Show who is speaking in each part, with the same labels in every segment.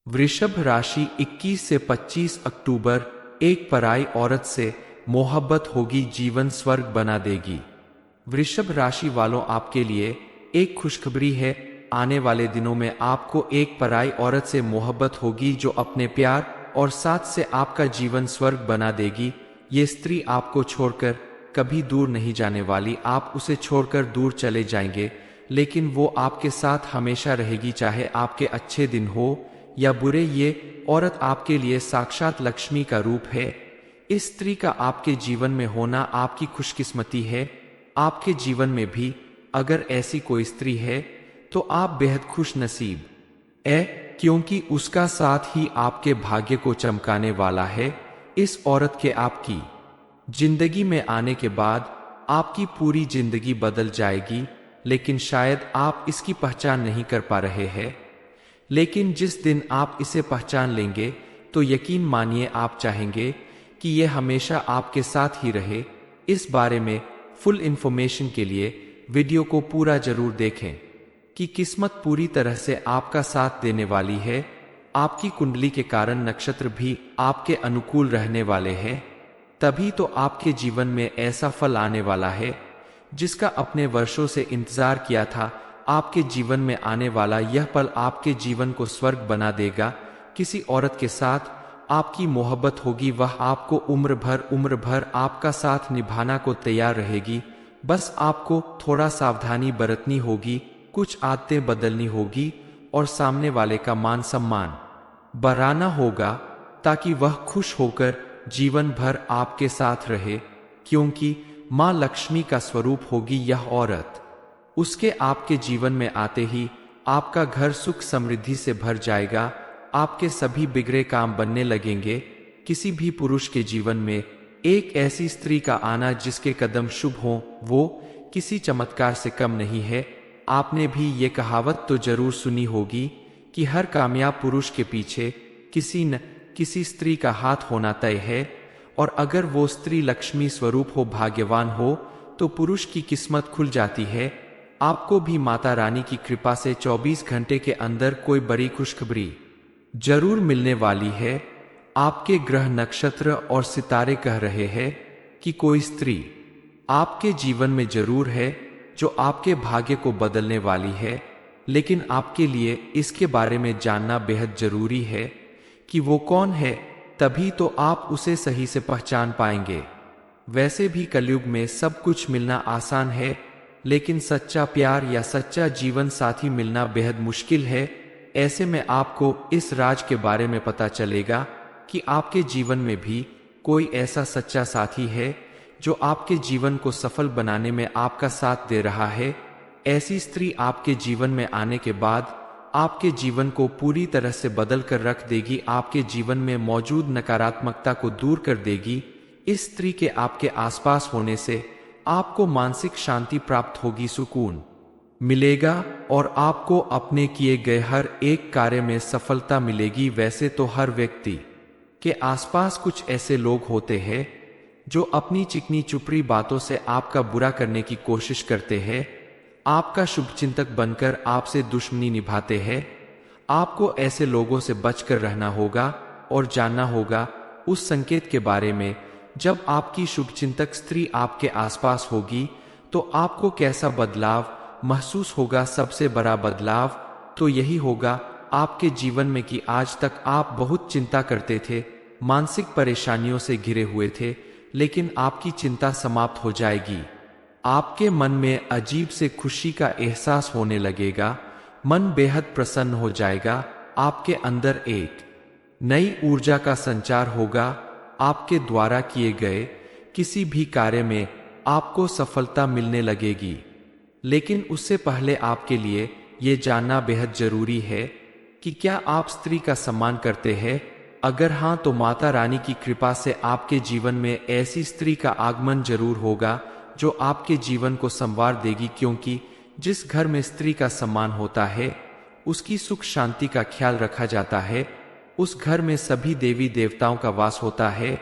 Speaker 1: वृषभ राशि 21 से 25 अक्टूबर। एक पराई औरत से मोहब्बत होगी, जीवन स्वर्ग बना देगी। वृषभ राशि वालों, आपके लिए एक खुशखबरी है। आने वाले दिनों में आपको एक पराई औरत से मोहब्बत होगी जो अपने प्यार और साथ से आपका जीवन स्वर्ग बना देगी। ये स्त्री आपको छोड़कर कभी दूर नहीं जाने वाली। आप उसे छोड़कर दूर चले जाएंगे, लेकिन वो आपके साथ हमेशा रहेगी, चाहे आपके अच्छे दिन हो या बुरे। ये औरत आपके लिए साक्षात लक्ष्मी का रूप है। इस स्त्री का आपके जीवन में होना आपकी खुशकिस्मती है। आपके जीवन में भी अगर ऐसी कोई स्त्री है तो आप बेहद खुश नसीब है, क्योंकि उसका साथ ही आपके भाग्य को चमकाने वाला है। इस औरत के आपकी जिंदगी में आने के बाद आपकी पूरी जिंदगी बदल जाएगी, लेकिन शायद आप इसकी पहचान नहीं कर पा रहे हैं। लेकिन जिस दिन आप इसे पहचान लेंगे तो यकीन मानिए आप चाहेंगे कि यह हमेशा आपके साथ ही रहे। इस बारे में फुल इंफॉर्मेशन के लिए वीडियो को पूरा जरूर देखें कि किस्मत पूरी तरह से आपका साथ देने वाली है। आपकी कुंडली के कारण नक्षत्र भी आपके अनुकूल रहने वाले हैं, तभी तो आपके जीवन में ऐसा फल आने वाला है जिसका अपने वर्षों से इंतजार किया था। आपके जीवन में आने वाला यह पल आपके जीवन को स्वर्ग बना देगा। किसी औरत के साथ आपकी मोहब्बत होगी, वह आपको उम्र भर आपका साथ निभाना को तैयार रहेगी। बस आपको थोड़ा सावधानी बरतनी होगी, कुछ आदतें बदलनी होगी और सामने वाले का मान सम्मान बढ़ाना होगा, ताकि वह खुश होकर जीवन भर आपके साथ रहे, क्योंकि माँ लक्ष्मी का स्वरूप होगी यह औरत। उसके आपके जीवन में आते ही आपका घर सुख समृद्धि से भर जाएगा। आपके सभी बिगड़े काम बनने लगेंगे। किसी भी पुरुष के जीवन में एक ऐसी स्त्री का आना जिसके कदम शुभ हों, वो किसी चमत्कार से कम नहीं है। आपने भी ये कहावत तो जरूर सुनी होगी कि हर कामयाब पुरुष के पीछे किसी न किसी स्त्री का हाथ होना तय है, और अगर वो स्त्री लक्ष्मी स्वरूप हो, भाग्यवान हो, तो पुरुष की किस्मत खुल जाती है। आपको भी माता रानी की कृपा से 24 घंटे के अंदर कोई बड़ी खुशखबरी जरूर मिलने वाली है। आपके ग्रह, नक्षत्र और सितारे कह रहे हैं कि कोई स्त्री आपके जीवन में जरूर है जो आपके भाग्य को बदलने वाली है, लेकिन आपके लिए इसके बारे में जानना बेहद जरूरी है कि वो कौन है, तभी तो आप उसे सही से पहचान पाएंगे। वैसे भी कलयुग में सब कुछ मिलना आसान है, लेकिन सच्चा प्यार या सच्चा जीवन साथी मिलना बेहद मुश्किल है। ऐसे में आपको इस राज के बारे में पता चलेगा कि आपके जीवन में भी कोई ऐसा सच्चा साथी है जो आपके जीवन को सफल बनाने में आपका साथ दे रहा है। ऐसी स्त्री आपके जीवन में आने के बाद आपके जीवन को पूरी तरह से बदल कर रख देगी। आपके जीवन में मौजूद नकारात्मकता को दूर कर देगी। इस स्त्री के आपके आसपास होने से आपको मानसिक शांति प्राप्त होगी, सुकून मिलेगा और आपको अपने किए गए हर एक कार्य में सफलता मिलेगी। वैसे तो हर व्यक्ति के आसपास कुछ ऐसे लोग होते हैं जो अपनी चिकनी चुपड़ी बातों से आपका बुरा करने की कोशिश करते हैं, आपका शुभचिंतक बनकर आपसे दुश्मनी निभाते हैं। आपको ऐसे लोगों से बचकर रहना होगा और जानना होगा उस संकेत के बारे में। जब आपकी शुभचिंतक स्त्री आपके आसपास होगी तो आपको कैसा बदलाव महसूस होगा? सबसे बड़ा बदलाव तो यही होगा आपके जीवन में कि आज तक आप बहुत चिंता करते थे, मानसिक परेशानियों से घिरे हुए थे, लेकिन आपकी चिंता समाप्त हो जाएगी। आपके मन में अजीब से खुशी का एहसास होने लगेगा, मन बेहद प्रसन्न हो जाएगा। आपके अंदर एक नई ऊर्जा का संचार होगा। आपके द्वारा किए गए किसी भी कार्य में आपको सफलता मिलने लगेगी, लेकिन उससे पहले आपके लिए ये जानना बेहद जरूरी है कि क्या आप स्त्री का सम्मान करते हैं। अगर हाँ, तो माता रानी की कृपा से आपके जीवन में ऐसी स्त्री का आगमन जरूर होगा जो आपके जीवन को संवार देगी, क्योंकि जिस घर में स्त्री का सम्मान होता है उसकी सुख शांति का ख्याल रखा जाता है। उस घर में सभी देवी देवताओं का वास होता है।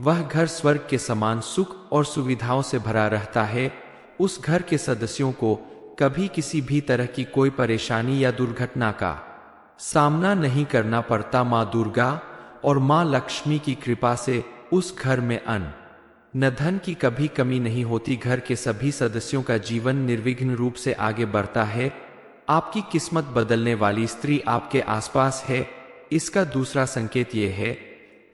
Speaker 1: वह घर स्वर्ग के समान सुख और सुविधाओं से भरा रहता है। उस घर के सदस्यों को कभी किसी भी तरह की कोई परेशानी या दुर्घटना का सामना नहीं करना पड़ता। माँ दुर्गा और माँ लक्ष्मी की कृपा से उस घर में अन्न न धन की कभी कमी नहीं होती। घर के सभी सदस्यों का जीवन निर्विघ्न रूप से आगे बढ़ता है। आपकी किस्मत बदलने वाली स्त्री आपके आसपास है। इसका दूसरा संकेत यह है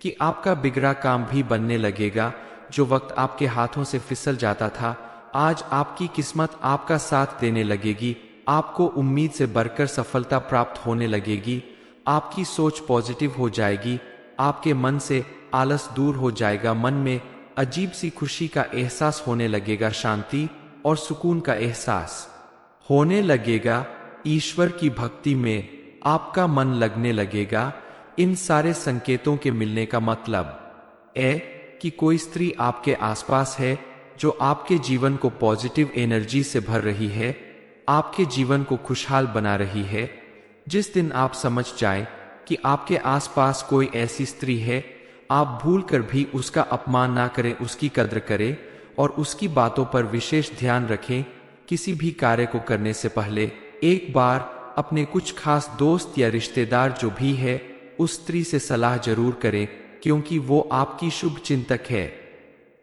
Speaker 1: कि आपका बिगड़ा काम भी बनने लगेगा। जो वक्त आपके हाथों से फिसल जाता था, आज आपकी किस्मत आपका साथ देने लगेगी। आपको उम्मीद से बढ़कर सफलता प्राप्त होने लगेगी। आपकी सोच पॉजिटिव हो जाएगी। आपके मन से आलस दूर हो जाएगा। मन में अजीब सी खुशी का एहसास होने लगेगा। शांति और सुकून का एहसास होने लगेगा। ईश्वर की भक्ति में आपका मन लगने लगेगा। इन सारे संकेतों के मिलने का मतलब है कि कोई स्त्री आपके आसपास है जो आपके जीवन को पॉजिटिव एनर्जी से भर रही है, आपके जीवन को खुशहाल बना रही है। जिस दिन आप समझ जाएं कि आपके आसपास कोई ऐसी स्त्री है, आप भूल कर भी उसका अपमान ना करें, उसकी कद्र करें और उसकी बातों पर विशेष ध्यान रखें। किसी भी कार्य को करने से पहले एक बार अपने कुछ खास दोस्त या रिश्तेदार जो भी है, उस स्त्री से सलाह जरूर करें, क्योंकि वो आपकी शुभ चिंतक है।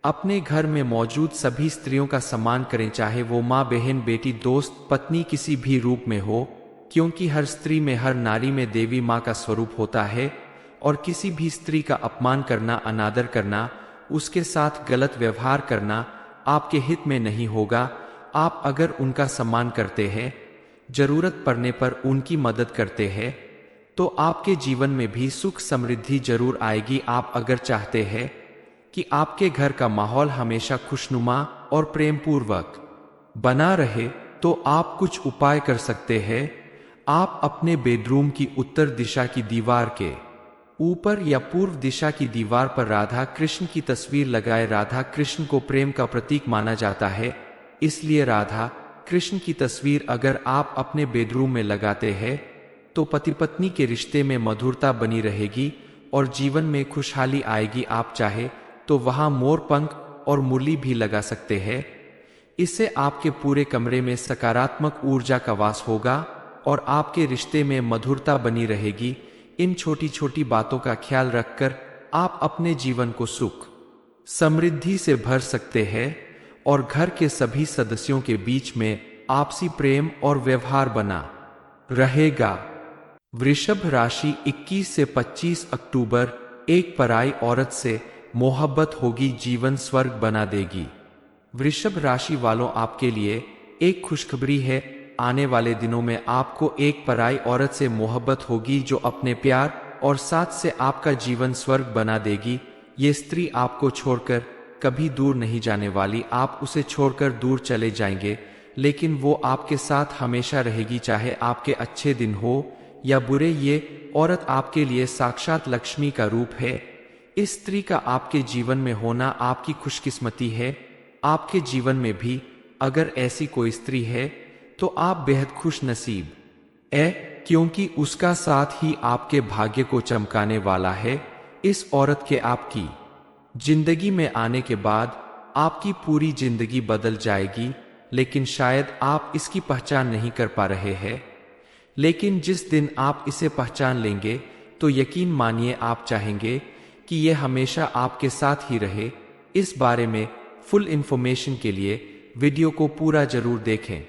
Speaker 1: अपने घर में मौजूद सभी स्त्रियों का सम्मान करें, चाहे वो माँ, बहन, बेटी, दोस्त, पत्नी किसी भी रूप में हो, क्योंकि हर स्त्री में, हर नारी में देवी माँ का स्वरूप होता है। और किसी भी स्त्री का अपमान करना, अनादर करना, उसके साथ गलत व्यवहार करना आपके हित में नहीं होगा। आप अगर उनका सम्मान करते हैं, जरूरत पड़ने पर उनकी मदद करते हैं, तो आपके जीवन में भी सुख समृद्धि जरूर आएगी। आप अगर चाहते हैं कि आपके घर का माहौल हमेशा खुशनुमा और प्रेमपूर्वक बना रहे, तो आप कुछ उपाय कर सकते हैं। आप अपने बेडरूम की उत्तर दिशा की दीवार के ऊपर या पूर्व दिशा की दीवार पर राधा कृष्ण की तस्वीर लगाए। राधा कृष्ण को प्रेम का प्रतीक माना जाता है, इसलिए राधा कृष्ण की तस्वीर अगर आप अपने बेडरूम में लगाते हैं तो पति पत्नी के रिश्ते में मधुरता बनी रहेगी और जीवन में खुशहाली आएगी। आप चाहे तो वहां मोर पंख और मुरली भी लगा सकते हैं। इससे आपके पूरे कमरे में सकारात्मक ऊर्जा का वास होगा और आपके रिश्ते में मधुरता बनी रहेगी। इन छोटी छोटी बातों का ख्याल रखकर आप अपने जीवन को सुख समृद्धि से भर सकते हैं और घर के सभी सदस्यों के बीच में आपसी प्रेम और व्यवहार बना रहेगा। वृषभ राशि 21 से 25 अक्टूबर। एक पराई औरत से मोहब्बत होगी, जीवन स्वर्ग बना देगी। वृषभ राशि वालों, आपके लिए एक खुशखबरी है। आने वाले दिनों में आपको एक पराई औरत से मोहब्बत होगी जो अपने प्यार और साथ से आपका जीवन स्वर्ग बना देगी। ये स्त्री आपको छोड़कर कभी दूर नहीं जाने वाली। आप उसे छोड़कर दूर चले जाएंगे, लेकिन वो आपके साथ हमेशा रहेगी, चाहे आपके अच्छे दिन हो या बुरे। ये औरत आपके लिए साक्षात लक्ष्मी का रूप है। इस स्त्री का आपके जीवन में होना आपकी खुशकिस्मती है। आपके जीवन में भी अगर ऐसी कोई स्त्री है तो आप बेहद खुश नसीब है, क्योंकि उसका साथ ही आपके भाग्य को चमकाने वाला है। इस औरत के आपकी जिंदगी में आने के बाद आपकी पूरी जिंदगी बदल जाएगी, लेकिन शायद आप इसकी पहचान नहीं कर पा रहे हैं। लेकिन जिस दिन आप इसे पहचान लेंगे तो यकीन मानिए आप चाहेंगे कि यह हमेशा आपके साथ ही रहे। इस बारे में फुल इंफॉर्मेशन के लिए वीडियो को पूरा जरूर देखें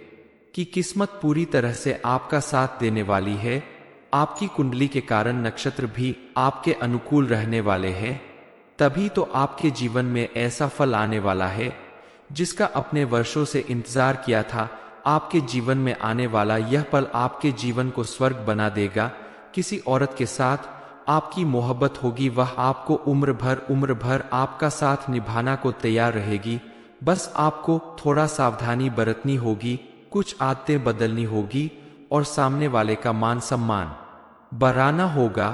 Speaker 1: कि किस्मत पूरी तरह से आपका साथ देने वाली है। आपकी कुंडली के कारण नक्षत्र भी आपके अनुकूल रहने वाले हैं, तभी तो आपके जीवन में ऐसा फल आने वाला है जिसका अपने वर्षों से इंतजार किया था। आपके जीवन में आने वाला यह पल आपके जीवन को स्वर्ग बना देगा। किसी औरत के साथ आपकी मोहब्बत होगी, वह आपको उम्र भर आपका साथ निभाना को तैयार रहेगी। बस आपको थोड़ा सावधानी बरतनी होगी, कुछ आदतें बदलनी होगी और सामने वाले का मान सम्मान बढ़ाना होगा,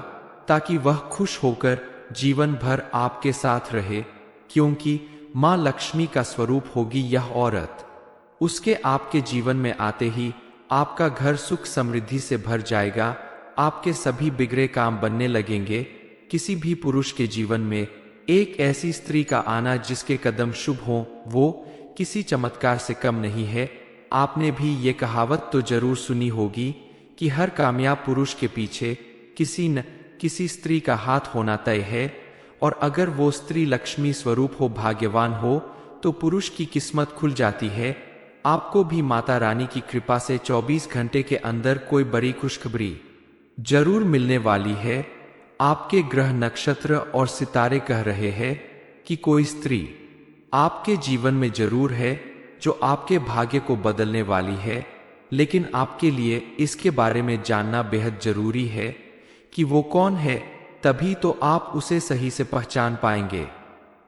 Speaker 1: ताकि वह खुश होकर जीवन भर आपके साथ रहे, क्योंकि माँ लक्ष्मी का स्वरूप होगी यह औरत। उसके आपके जीवन में आते ही आपका घर सुख समृद्धि से भर जाएगा। आपके सभी बिगड़े काम बनने लगेंगे। किसी भी पुरुष के जीवन में एक ऐसी स्त्री का आना जिसके कदम शुभ हों, वो किसी चमत्कार से कम नहीं है। आपने भी ये कहावत तो जरूर सुनी होगी कि हर कामयाब पुरुष के पीछे किसी न किसी स्त्री का हाथ होना तय है, और अगर वो स्त्री लक्ष्मी स्वरूप हो, भाग्यवान हो, तो पुरुष की किस्मत खुल जाती है। आपको भी माता रानी की कृपा से 24 घंटे के अंदर कोई बड़ी खुशखबरी जरूर मिलने वाली है। आपके ग्रह, नक्षत्र और सितारे कह रहे हैं कि कोई स्त्री आपके जीवन में जरूर है जो आपके भाग्य को बदलने वाली है, लेकिन आपके लिए इसके बारे में जानना बेहद जरूरी है कि वो कौन है, तभी तो आप उसे सही से पहचान पाएंगे।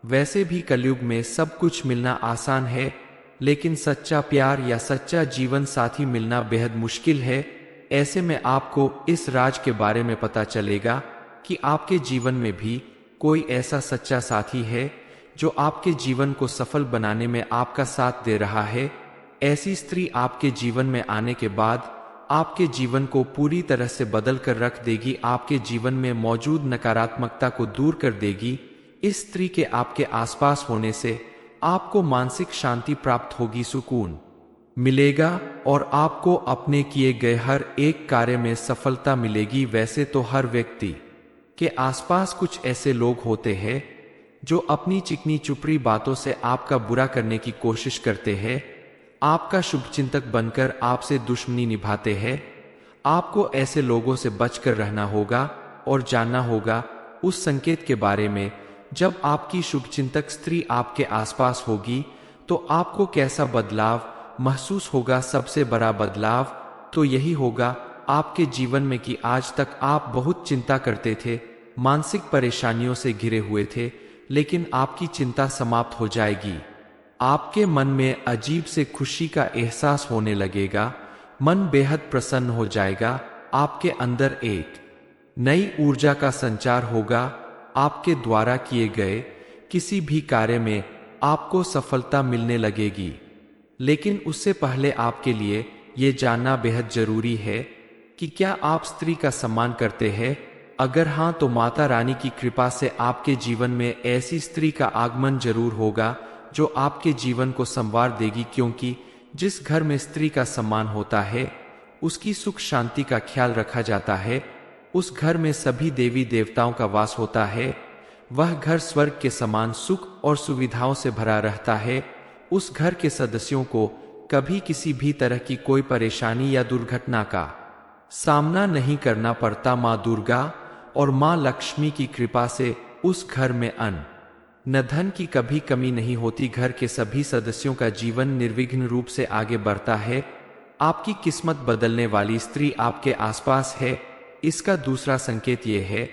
Speaker 1: वैसे भी कलयुग में सब कुछ मिलना आसान है, लेकिन सच्चा प्यार या सच्चा जीवन साथी मिलना बेहद मुश्किल है। ऐसे में आपको इस राज के बारे में पता चलेगा कि आपके जीवन में भी कोई ऐसा सच्चा साथी है जो आपके जीवन को सफल बनाने में आपका साथ दे रहा है। ऐसी स्त्री आपके जीवन में आने के बाद आपके जीवन को पूरी तरह से बदल कर रख देगी, आपके जीवन में मौजूद नकारात्मकता को दूर कर देगी। इस स्त्री के आपके आसपास होने से आपको मानसिक शांति प्राप्त होगी, सुकून मिलेगा और आपको अपने किए गए हर एक कार्य में सफलता मिलेगी। वैसे तो हर व्यक्ति के आसपास कुछ ऐसे लोग होते हैं जो अपनी चिकनी चुपड़ी बातों से आपका बुरा करने की कोशिश करते हैं, आपका शुभचिंतक बनकर आपसे दुश्मनी निभाते हैं। आपको ऐसे लोगों से बचकर रहना होगा और जानना होगा उस संकेत के बारे में। जब आपकी शुभचिंतक स्त्री आपके आसपास होगी तो आपको कैसा बदलाव महसूस होगा? सबसे बड़ा बदलाव तो यही होगा आपके जीवन में कि आज तक आप बहुत चिंता करते थे, मानसिक परेशानियों से घिरे हुए थे, लेकिन आपकी चिंता समाप्त हो जाएगी। आपके मन में अजीब से खुशी का एहसास होने लगेगा, मन बेहद प्रसन्न हो जाएगा, आपके अंदर एक नई ऊर्जा का संचार होगा। आपके द्वारा किए गए किसी भी कार्य में आपको सफलता मिलने लगेगी। लेकिन उससे पहले आपके लिए ये जानना बेहद जरूरी है कि क्या आप स्त्री का सम्मान करते हैं? अगर हाँ, तो माता रानी की कृपा से आपके जीवन में ऐसी स्त्री का आगमन जरूर होगा जो आपके जीवन को संवार देगी, क्योंकि जिस घर में स्त्री का सम्मान होता है उसकी सुख शांति का ख्याल रखा जाता है। उस घर में सभी देवी देवताओं का वास होता है। वह घर स्वर्ग के समान सुख और सुविधाओं से भरा रहता है। उस घर के सदस्यों को कभी किसी भी तरह की कोई परेशानी या दुर्घटना का सामना नहीं करना पड़ता। माँ दुर्गा और माँ लक्ष्मी की कृपा से उस घर में अन्न न धन की कभी कमी नहीं होती। घर के सभी सदस्यों का जीवन निर्विघ्न रूप से आगे बढ़ता है। आपकी किस्मत बदलने वाली स्त्री आपके आसपास है। इसका दूसरा संकेत यह है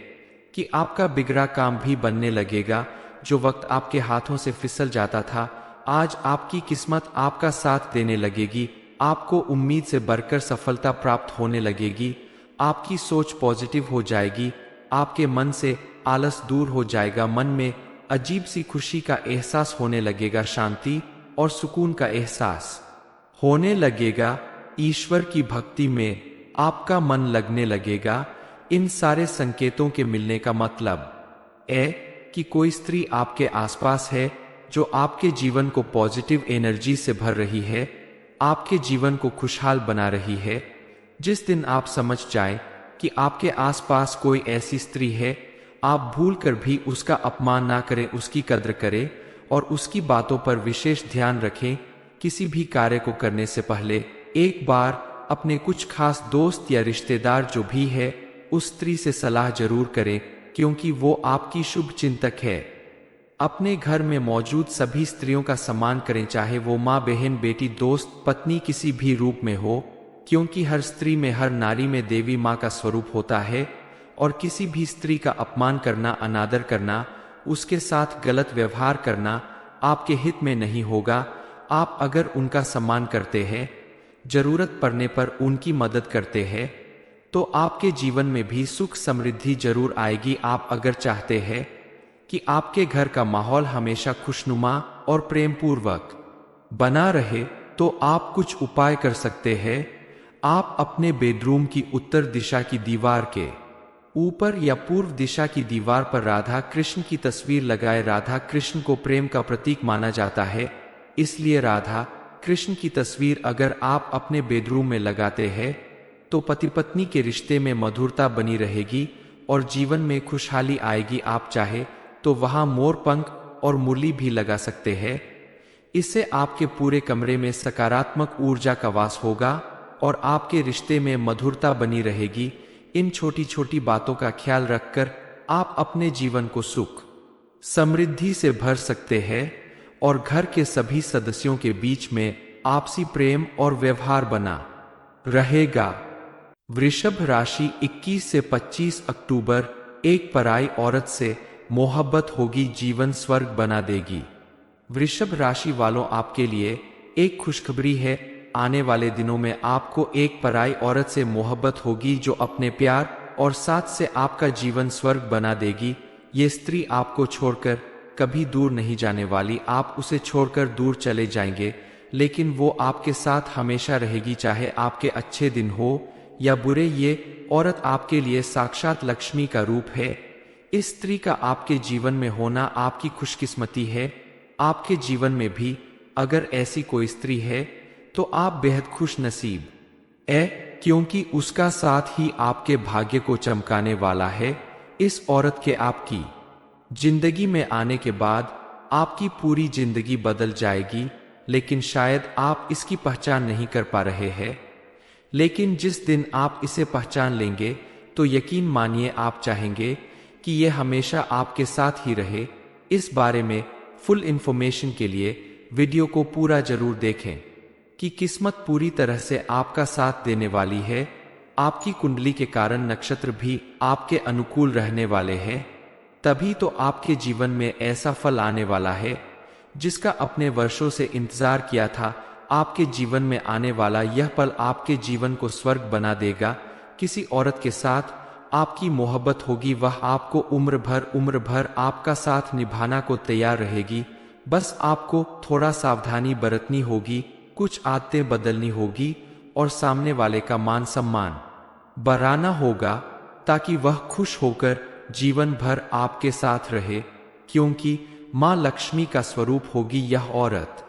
Speaker 1: कि आपका बिगड़ा काम भी बनने लगेगा। जो वक्त आपके हाथों से फिसल जाता था, आज आपकी किस्मत आपका साथ देने लगेगी। आपको उम्मीद से बढ़कर सफलता प्राप्त होने लगेगी। आपकी सोच पॉजिटिव हो जाएगी। आपके मन से आलस दूर हो जाएगा। मन में अजीब सी खुशी का एहसास होने लगेगा, शांति और सुकून का एहसास होने लगेगा। ईश्वर की भक्ति में आपका मन लगने लगेगा। इन सारे संकेतों के मिलने का मतलब है कि कोई स्त्री आपके आसपास है जो आपके जीवन को पॉजिटिव एनर्जी से भर रही है, आपके जीवन को खुशहाल बना रही है। जिस दिन आप समझ जाएं कि आपके आसपास कोई ऐसी स्त्री है, आप भूल कर भी उसका अपमान ना करें, उसकी कद्र करें और उसकी बातों पर विशेष ध्यान रखें। किसी भी कार्य को करने से पहले एक बार अपने कुछ खास दोस्त या रिश्तेदार जो भी है उस स्त्री से सलाह जरूर करें, क्योंकि वो आपकी शुभ चिंतक है। अपने घर में मौजूद सभी स्त्रियों का सम्मान करें, चाहे वो माँ, बहन, बेटी, दोस्त, पत्नी किसी भी रूप में हो, क्योंकि हर स्त्री में, हर नारी में देवी माँ का स्वरूप होता है। और किसी भी स्त्री का अपमान करना, अनादर करना, उसके साथ गलत व्यवहार करना आपके हित में नहीं होगा। आप अगर उनका सम्मान करते हैं, जरूरत पड़ने पर उनकी मदद करते हैं, तो आपके जीवन में भी सुख समृद्धि जरूर आएगी। आप अगर चाहते हैं कि आपके घर का माहौल हमेशा खुशनुमा और प्रेमपूर्वक बना रहे, तो आप कुछ उपाय कर सकते हैं। आप अपने बेडरूम की उत्तर दिशा की दीवार के ऊपर या पूर्व दिशा की दीवार पर राधा कृष्ण की तस्वीर लगाए। राधा कृष्ण को प्रेम का प्रतीक माना जाता है, इसलिए राधा कृष्ण की तस्वीर अगर आप अपने बेडरूम में लगाते हैं तो पति पत्नी के रिश्ते में मधुरता बनी रहेगी और जीवन में खुशहाली आएगी। आप चाहे तो वहां मोर पंख और मुरली भी लगा सकते हैं। इससे आपके पूरे कमरे में सकारात्मक ऊर्जा का वास होगा और आपके रिश्ते में मधुरता बनी रहेगी। इन छोटी छोटी बातों का ख्याल रखकर आप अपने जीवन को सुख समृद्धि से भर सकते हैं और घर के सभी सदस्यों के बीच में आपसी प्रेम और व्यवहार बना रहेगा। वृषभ राशि 21 से 25 अक्टूबर, एक पराई औरत से मोहब्बत होगी, जीवन स्वर्ग बना देगी। वृषभ राशि वालों, आपके लिए एक खुशखबरी है। आने वाले दिनों में आपको एक पराई औरत से मोहब्बत होगी जो अपने प्यार और साथ से आपका जीवन स्वर्ग बना देगी। ये स्त्री आपको छोड़कर कभी दूर नहीं जाने वाली। आप उसे छोड़कर दूर चले जाएंगे, लेकिन वो आपके साथ हमेशा रहेगी, चाहे आपके अच्छे दिन हो या बुरे। ये औरत आपके लिए साक्षात लक्ष्मी का रूप है। इस स्त्री का आपके जीवन में होना आपकी खुशकिस्मती है। आपके जीवन में भी अगर ऐसी कोई स्त्री है तो आप बेहद खुश नसीब है, क्योंकि उसका साथ ही आपके भाग्य को चमकाने वाला है। इस औरत के आपकी जिंदगी में आने के बाद आपकी पूरी जिंदगी बदल जाएगी, लेकिन शायद आप इसकी पहचान नहीं कर पा रहे हैं। लेकिन जिस दिन आप इसे पहचान लेंगे तो यकीन मानिए आप चाहेंगे कि यह हमेशा आपके साथ ही रहे। इस बारे में फुल इंफॉर्मेशन के लिए वीडियो को पूरा जरूर देखें कि किस्मत पूरी तरह से आपका साथ देने वाली है। आपकी कुंडली के कारण नक्षत्र भी आपके अनुकूल रहने वाले हैं, तभी तो आपके जीवन में ऐसा फल आने वाला है जिसका अपने वर्षों से इंतजार किया था। आपके जीवन में आने वाला यह पल आपके जीवन को स्वर्ग बना देगा। किसी औरत के साथ आपकी मोहब्बत होगी, वह आपको उम्र भर आपका साथ निभाना को तैयार रहेगी। बस आपको थोड़ा सावधानी बरतनी होगी, कुछ आदतें बदलनी होगी और सामने वाले का मान सम्मान बढ़ाना होगा ताकि वह खुश होकर जीवन भर आपके साथ रहे, क्योंकि मां लक्ष्मी का स्वरूप होगी यह औरत।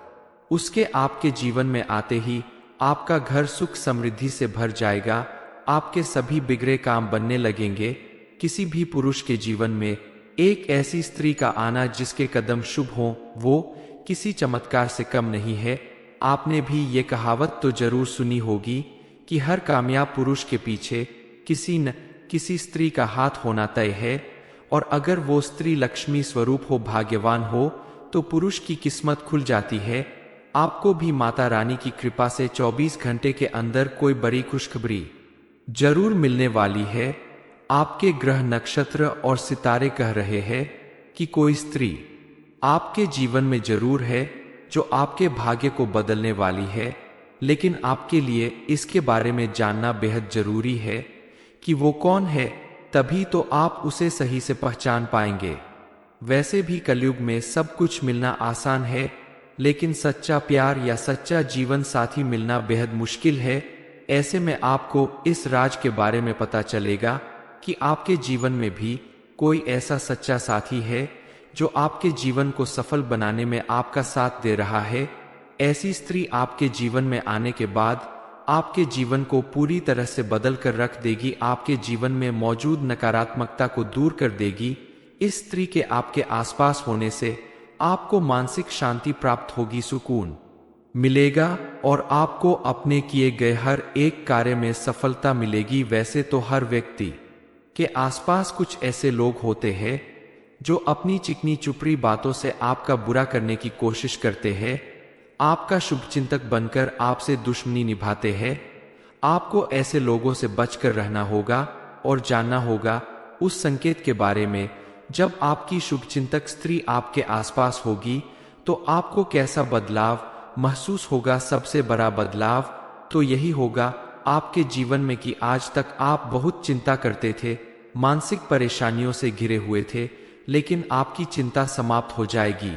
Speaker 1: उसके आपके जीवन में आते ही आपका घर सुख समृद्धि से भर जाएगा। आपके सभी बिगड़े काम बनने लगेंगे। किसी भी पुरुष के जीवन में एक ऐसी स्त्री का आना जिसके कदम शुभ हों, वो किसी चमत्कार से कम नहीं है। आपने भी ये कहावत तो जरूर सुनी होगी कि हर कामयाब पुरुष के पीछे किसी न किसी स्त्री का हाथ होना तय है, और अगर वो स्त्री लक्ष्मी स्वरूप हो, भाग्यवान हो, तो पुरुष की किस्मत खुल जाती है। आपको भी माता रानी की कृपा से 24 घंटे के अंदर कोई बड़ी खुशखबरी जरूर मिलने वाली है। आपके ग्रह, नक्षत्र और सितारे कह रहे हैं कि कोई स्त्री आपके जीवन में जरूर है जो आपके भाग्य को बदलने वाली है, लेकिन आपके लिए इसके बारे में जानना बेहद जरूरी है कि वो कौन है, तभी तो आप उसे सही से पहचान पाएंगे। वैसे भी कलयुग में सब कुछ मिलना आसान है, लेकिन सच्चा प्यार या सच्चा जीवन साथी मिलना बेहद मुश्किल है। ऐसे में आपको इस राज के बारे में पता चलेगा कि आपके जीवन में भी कोई ऐसा सच्चा साथी है जो आपके जीवन को सफल बनाने में आपका साथ दे रहा है। ऐसी स्त्री आपके जीवन में आने के बाद आपके जीवन को पूरी तरह से बदल कर रख देगी। आपके जीवन में मौजूद नकारात्मकता को दूर कर देगी। इस स्त्री के आपके आसपास होने से आपको मानसिक शांति प्राप्त होगी, सुकून मिलेगा और आपको अपने किए गए हर एक कार्य में सफलता मिलेगी। वैसे तो हर व्यक्ति के आसपास कुछ ऐसे लोग होते हैं जो अपनी चिकनी चुपड़ी बातों से आपका बुरा करने की कोशिश करते हैं, आपका शुभचिंतक बनकर आपसे दुश्मनी निभाते हैं। आपको ऐसे लोगों से बचकर रहना होगा और जानना होगा उस संकेत के बारे में। जब आपकी शुभचिंतक स्त्री आपके आसपास होगी तो आपको कैसा बदलाव महसूस होगा? सबसे बड़ा बदलाव तो यही होगा आपके जीवन में कि आज तक आप बहुत चिंता करते थे, मानसिक परेशानियों से घिरे हुए थे, लेकिन आपकी चिंता समाप्त हो जाएगी।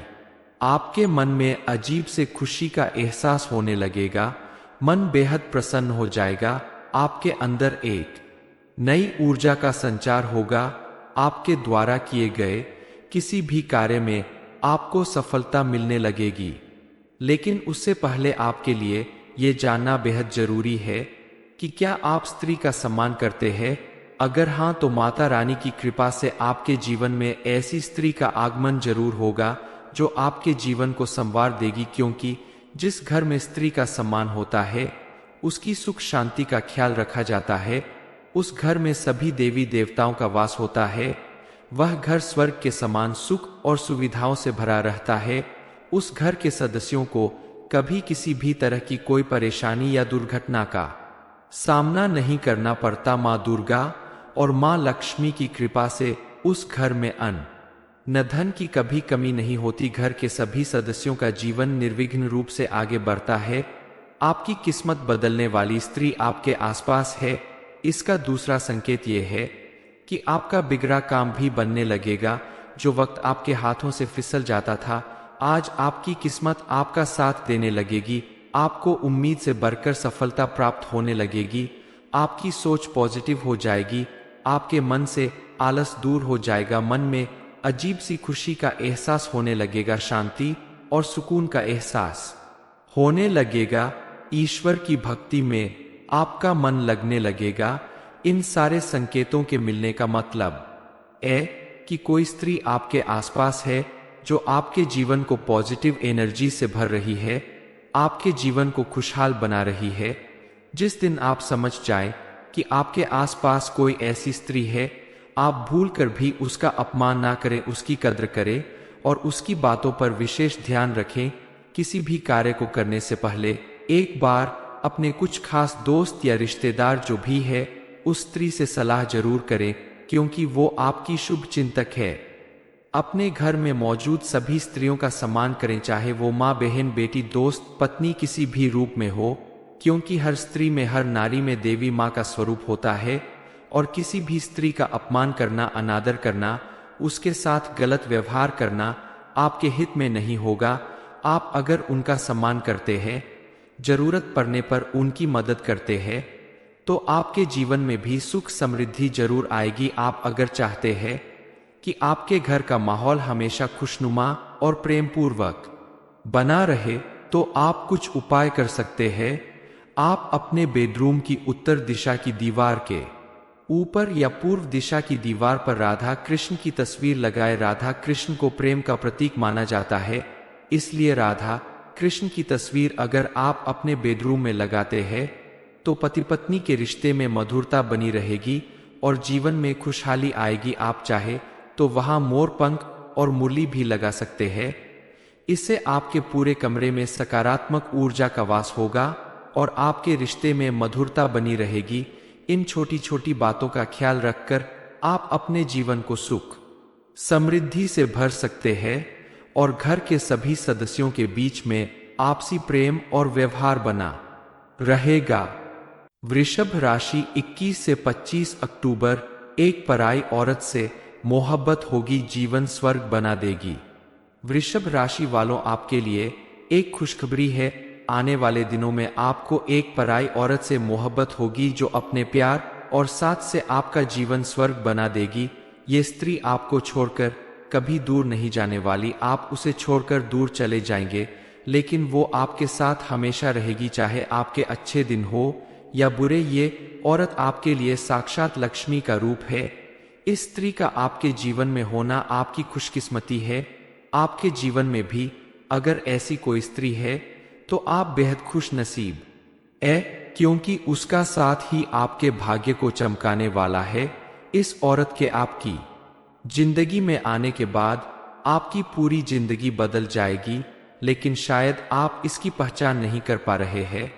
Speaker 1: आपके मन में अजीब से खुशी का एहसास होने लगेगा, मन बेहद प्रसन्न हो जाएगा। आपके अंदर एक नई ऊर्जा का संचार होगा। आपके द्वारा किए गए किसी भी कार्य में आपको सफलता मिलने लगेगी, लेकिन उससे पहले आपके लिए ये जानना बेहद जरूरी है कि क्या आप स्त्री का सम्मान करते हैं? अगर हाँ, तो माता रानी की कृपा से आपके जीवन में ऐसी स्त्री का आगमन जरूर होगा जो आपके जीवन को संवार देगी, क्योंकि जिस घर में स्त्री का सम्मान होता है उसकी सुख शांति का ख्याल रखा जाता है, उस घर में सभी देवी देवताओं का वास होता है, वह घर स्वर्ग के समान सुख और सुविधाओं से भरा रहता है। उस घर के सदस्यों को कभी किसी भी तरह की कोई परेशानी या दुर्घटना का सामना नहीं करना पड़ता। माँ दुर्गा और माँ लक्ष्मी की कृपा से उस घर में अन्न न धन की कभी कमी नहीं होती। घर के सभी सदस्यों का जीवन निर्विघ्न रूप से आगे बढ़ता है। आपकी किस्मत बदलने वाली स्त्री आपके आसपास है। इसका दूसरा संकेत यह है कि आपका बिगड़ा काम भी बनने लगेगा। जो वक्त आपके हाथों से फिसल जाता था, आज आपकी किस्मत आपका साथ देने लगेगी। आपको उम्मीद से बढ़कर सफलता प्राप्त होने लगेगी। आपकी सोच पॉजिटिव हो जाएगी। आपके मन से आलस दूर हो जाएगा। मन में अजीब सी खुशी का एहसास होने लगेगा। शांति और सुकून का एहसास होने लगेगा। ईश्वर की भक्ति में आपका मन लगने लगेगा। इन सारे संकेतों के मिलने का मतलब है कि कोई स्त्री आपके आसपास है जो आपके जीवन को पॉजिटिव एनर्जी से भर रही है, आपके जीवन को खुशहाल बना रही है। जिस दिन आप समझ जाएं कि आपके आसपास कोई ऐसी स्त्री है, आप भूलकर भी उसका अपमान ना करें, उसकी कद्र करें और उसकी बातों पर विशेष ध्यान रखें। किसी भी कार्य को करने से पहले एक बार अपने कुछ खास दोस्त या रिश्तेदार जो भी है उस स्त्री से सलाह जरूर करें, क्योंकि वो आपकी शुभ चिंतक है। अपने घर में मौजूद सभी स्त्रियों का सम्मान करें, चाहे वो माँ, बहन, बेटी, दोस्त, पत्नी किसी भी रूप में हो, क्योंकि हर स्त्री में, हर नारी में देवी माँ का स्वरूप होता है। और किसी भी स्त्री का अपमान करना, अनादर करना, उसके साथ गलत व्यवहार करना आपके हित में नहीं होगा। आप अगर उनका सम्मान करते हैं, जरूरत पड़ने पर उनकी मदद करते हैं, तो आपके जीवन में भी सुख समृद्धि जरूर आएगी। आप अगर चाहते हैं कि आपके घर का माहौल हमेशा खुशनुमा और प्रेमपूर्वक बना रहे, तो आप कुछ उपाय कर सकते हैं। आप अपने बेडरूम की उत्तर दिशा की दीवार के ऊपर या पूर्व दिशा की दीवार पर राधा कृष्ण की तस्वीर लगाए। राधा कृष्ण को प्रेम का प्रतीक माना जाता है, इसलिए राधा कृष्ण की तस्वीर अगर आप अपने बेडरूम में लगाते हैं तो पति पत्नी के रिश्ते में मधुरता बनी रहेगी और जीवन में खुशहाली आएगी। आप चाहे तो वहां मोर पंख और मुरली भी लगा सकते हैं। इससे आपके पूरे कमरे में सकारात्मक ऊर्जा का वास होगा और आपके रिश्ते में मधुरता बनी रहेगी। इन छोटी छोटी बातों का ख्याल रखकर आप अपने जीवन को सुख समृद्धि से भर सकते हैं और घर के सभी सदस्यों के बीच में आपसी प्रेम और व्यवहार बना रहेगा। वृषभ राशि 21 से 25 अक्टूबर। एक पराई औरत से मोहब्बत होगी, जीवन स्वर्ग बना देगी। वृषभ राशि वालों, आपके लिए एक खुशखबरी है। आने वाले दिनों में आपको एक पराई औरत से मोहब्बत होगी जो अपने प्यार और साथ से आपका जीवन स्वर्ग बना देगी। ये स्त्री आपको छोड़कर कभी दूर नहीं जाने वाली। आप उसे छोड़कर दूर चले जाएंगे, लेकिन वो आपके साथ हमेशा रहेगी, चाहे आपके अच्छे दिन हो या बुरे। ये औरत आपके लिए साक्षात लक्ष्मी का रूप है। इस स्त्री का आपके जीवन में होना आपकी खुशकिस्मती है। आपके जीवन में भी अगर ऐसी कोई स्त्री है तो आप बेहद खुश नसीब है, क्योंकि उसका साथ ही आपके भाग्य को चमकाने वाला है। इस औरत के आपकी जिंदगी में आने के बाद आपकी पूरी जिंदगी बदल जाएगी, लेकिन शायद आप इसकी पहचान नहीं कर पा रहे हैं।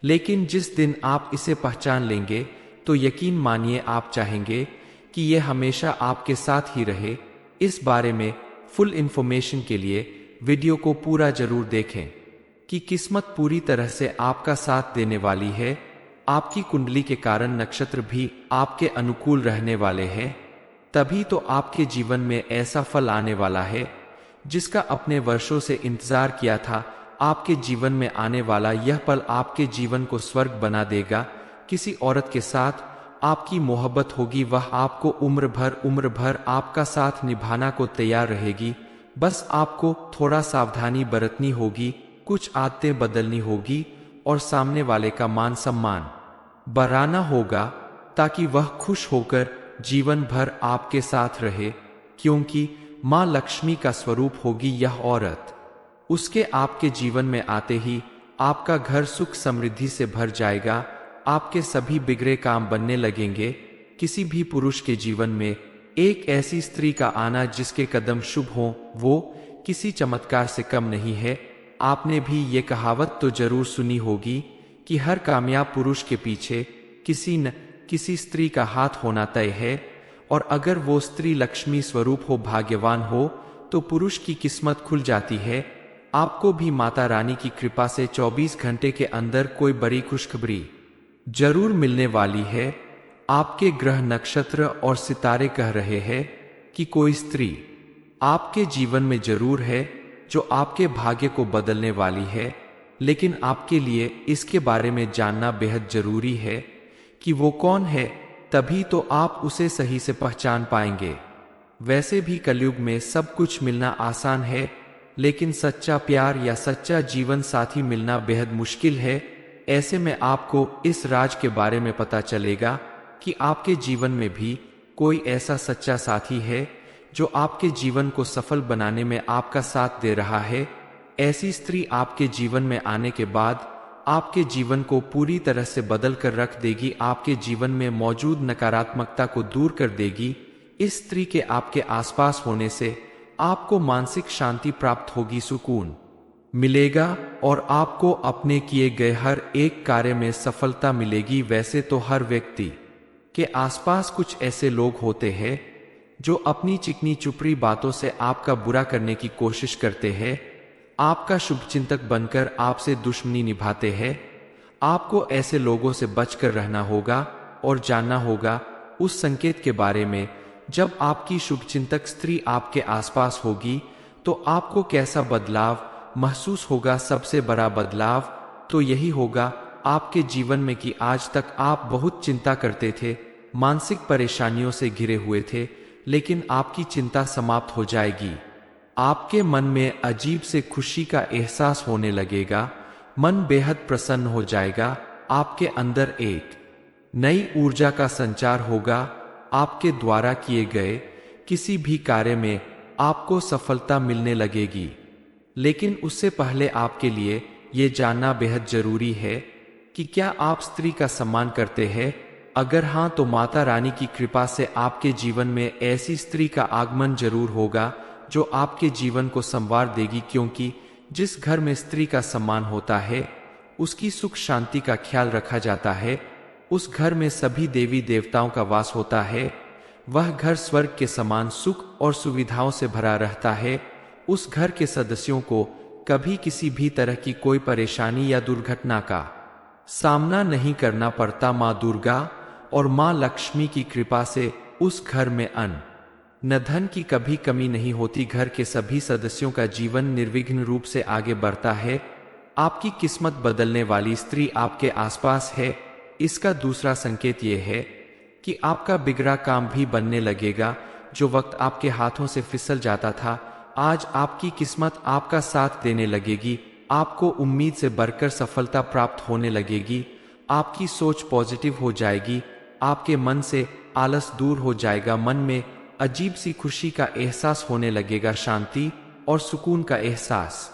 Speaker 1: लेकिन जिस दिन आप इसे पहचान लेंगे तो यकीन मानिए आप चाहेंगे कि यह हमेशा आपके साथ ही रहे। इस बारे में फुल इंफॉर्मेशन के लिए वीडियो को पूरा जरूर देखें कि किस्मत पूरी तरह से आपका साथ देने वाली है। आपकी कुंडली के कारण नक्षत्र भी आपके अनुकूल रहने वाले हैं, तभी तो आपके जीवन में ऐसा फल आने वाला है जिसका अपने वर्षों से इंतजार किया था। आपके जीवन में आने वाला यह पल आपके जीवन को स्वर्ग बना देगा। किसी औरत के साथ आपकी मोहब्बत होगी, वह आपको उम्र भर आपका साथ निभाना को तैयार रहेगी। बस आपको थोड़ा सावधानी बरतनी होगी, कुछ आदतें बदलनी होगी और सामने वाले का मान सम्मान बढ़ाना होगा ताकि वह खुश होकर जीवन भर आपके साथ रहे, क्योंकि माँ लक्ष्मी का स्वरूप होगी यह औरत। उसके आपके जीवन में आते ही आपका घर सुख समृद्धि से भर जाएगा, आपके सभी बिगड़े काम बनने लगेंगे। किसी भी पुरुष के जीवन में एक ऐसी स्त्री का आना जिसके कदम शुभ हों, वो किसी चमत्कार से कम नहीं है। आपने भी ये कहावत तो जरूर सुनी होगी कि हर कामयाब पुरुष के पीछे किसी न किसी स्त्री का हाथ होना तय है, और अगर वो स्त्री लक्ष्मी स्वरूप हो, भाग्यवान हो, तो पुरुष की किस्मत खुल जाती है। आपको भी माता रानी की कृपा से 24 घंटे के अंदर कोई बड़ी खुशखबरी जरूर मिलने वाली है। आपके ग्रह नक्षत्र और सितारे कह रहे हैं कि कोई स्त्री आपके जीवन में जरूर है जो आपके भाग्य को बदलने वाली है, लेकिन आपके लिए इसके बारे में जानना बेहद जरूरी है कि वो कौन है, तभी तो आप उसे सही से पहचान पाएंगे। वैसे भी कलयुग में सब कुछ मिलना आसान है, लेकिन सच्चा प्यार या सच्चा जीवन साथी मिलना बेहद मुश्किल है। ऐसे में आपको इस राज के बारे में पता चलेगा कि आपके जीवन में भी कोई ऐसा सच्चा साथी है जो आपके जीवन को सफल बनाने में आपका साथ दे रहा है। ऐसी स्त्री आपके जीवन में आने के बाद आपके जीवन को पूरी तरह से बदल कर रख देगी, आपके जीवन में मौजूद नकारात्मकता को दूर कर देगी। इस स्त्री के आपके आसपास होने से आपको मानसिक शांति प्राप्त होगी, सुकून मिलेगा और आपको अपने किए गए हर एक कार्य में सफलता मिलेगी। वैसे तो हर व्यक्ति के आसपास कुछ ऐसे लोग होते हैं जो अपनी चिकनी चुपड़ी बातों से आपका बुरा करने की कोशिश करते हैं, आपका शुभचिंतक बनकर आपसे दुश्मनी निभाते हैं। आपको ऐसे लोगों से बचकर रहना होगा और जानना होगा उस संकेत के बारे में। जब आपकी शुभचिंतक स्त्री आपके आसपास होगी तो आपको कैसा बदलाव महसूस होगा? सबसे बड़ा बदलाव तो यही होगा आपके जीवन में कि आज तक आप बहुत चिंता करते थे, मानसिक परेशानियों से घिरे हुए थे, लेकिन आपकी चिंता समाप्त हो जाएगी। आपके मन में अजीब से खुशी का एहसास होने लगेगा, मन बेहद प्रसन्न हो जाएगा, आपके अंदर एक नई ऊर्जा का संचार होगा। आपके द्वारा किए गए किसी भी कार्य में आपको सफलता मिलने लगेगी। लेकिन उससे पहले आपके लिए ये जानना बेहद जरूरी है कि क्या आप स्त्री का सम्मान करते हैं? अगर हाँ, तो माता रानी की कृपा से आपके जीवन में ऐसी स्त्री का आगमन जरूर होगा जो आपके जीवन को संवार देगी, क्योंकि जिस घर में स्त्री का सम्मान होता है उसकी सुख शांति का ख्याल रखा जाता है। उस घर में सभी देवी देवताओं का वास होता है। वह घर स्वर्ग के समान सुख और सुविधाओं से भरा रहता है। उस घर के सदस्यों को कभी किसी भी तरह की कोई परेशानी या दुर्घटना का सामना नहीं करना पड़ता। माँ दुर्गा और माँ लक्ष्मी की कृपा से उस घर में अन्न न धन की कभी कमी नहीं होती। घर के सभी सदस्यों का जीवन निर्विघ्न रूप से आगे बढ़ता है। आपकी किस्मत बदलने वाली स्त्री आपके आसपास है। इसका दूसरा संकेत यह है कि आपका बिगड़ा काम भी बनने लगेगा। जो वक्त आपके हाथों से फिसल जाता था, आज आपकी किस्मत आपका साथ देने लगेगी। आपको उम्मीद से बढ़कर सफलता प्राप्त होने लगेगी। आपकी सोच पॉजिटिव हो जाएगी। आपके मन से आलस दूर हो जाएगा। मन में अजीब सी खुशी का एहसास होने लगेगा, शांति और सुकून का एहसास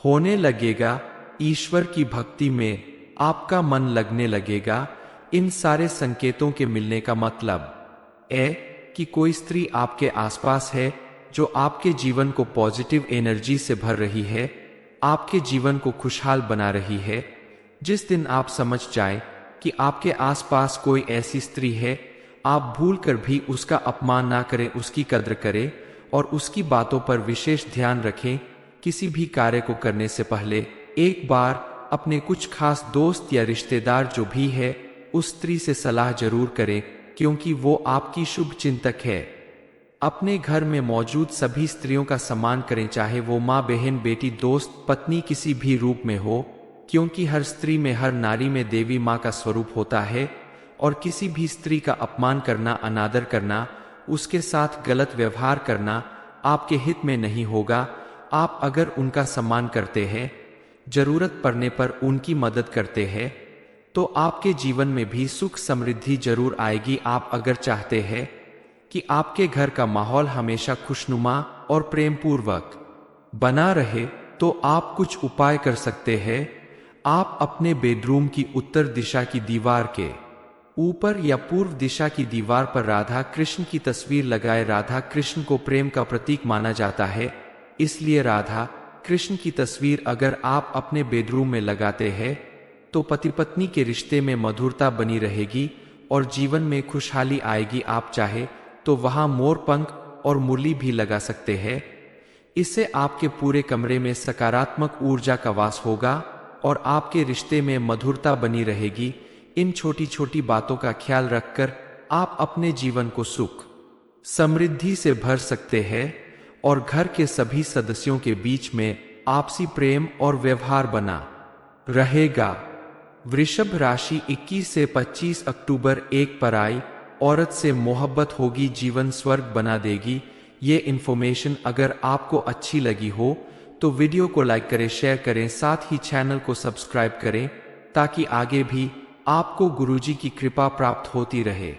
Speaker 1: होने लगेगा। ईश्वर की भक्ति में आपका मन लगने लगेगा। इन सारे संकेतों के मिलने का मतलब है कि कोई स्त्री आपके आसपास है जो आपके जीवन को पॉजिटिव एनर्जी से भर रही है, आपके जीवन को खुशहाल बना रही है। जिस दिन आप समझ जाएं कि आपके आसपास कोई ऐसी स्त्री है, आप भूल कर भी उसका अपमान ना करें, उसकी कद्र करें और उसकी बातों पर विशेष ध्यान रखें। किसी भी कार्य को करने से पहले एक बार अपने कुछ खास दोस्त या रिश्तेदार जो भी है उस स्त्री से सलाह जरूर करें, क्योंकि वो आपकी शुभ चिंतक है। अपने घर में मौजूद सभी स्त्रियों का सम्मान करें, चाहे वो माँ, बहन, बेटी, दोस्त, पत्नी किसी भी रूप में हो, क्योंकि हर स्त्री में, हर नारी में देवी माँ का स्वरूप होता है। और किसी भी स्त्री का अपमान करना, अनादर करना, उसके साथ गलत व्यवहार करना आपके हित में नहीं होगा। आप अगर उनका सम्मान करते हैं, जरूरत पड़ने पर उनकी मदद करते हैं, तो आपके जीवन में भी सुख समृद्धि जरूर आएगी। आप अगर चाहते हैं कि आपके घर का माहौल हमेशा खुशनुमा और प्रेमपूर्वक बना रहे, तो आप कुछ उपाय कर सकते हैं। आप अपने बेडरूम की उत्तर दिशा की दीवार के ऊपर या पूर्व दिशा की दीवार पर राधा कृष्ण की तस्वीर लगाए। राधा कृष्ण को प्रेम का प्रतीक माना जाता है, इसलिए राधा कृष्ण की तस्वीर अगर आप अपने बेडरूम में लगाते हैं तो पति पत्नी के रिश्ते में मधुरता बनी रहेगी और जीवन में खुशहाली आएगी। आप चाहे तो वहां मोर पंख और मुरली भी लगा सकते हैं। इससे आपके पूरे कमरे में सकारात्मक ऊर्जा का वास होगा और आपके रिश्ते में मधुरता बनी रहेगी। इन छोटी छोटी बातों का ख्याल रखकर आप अपने जीवन को सुख समृद्धि से भर सकते हैं और घर के सभी सदस्यों के बीच में आपसी प्रेम और व्यवहार बना रहेगा। वृषभ राशि 21 से 25 अक्टूबर। एक पराई औरत से मोहब्बत होगी, जीवन स्वर्ग बना देगी। ये इन्फॉर्मेशन अगर आपको अच्छी लगी हो तो वीडियो को लाइक करें, शेयर करें, साथ ही चैनल को सब्सक्राइब करें ताकि आगे भी आपको गुरुजी की कृपा प्राप्त होती रहे।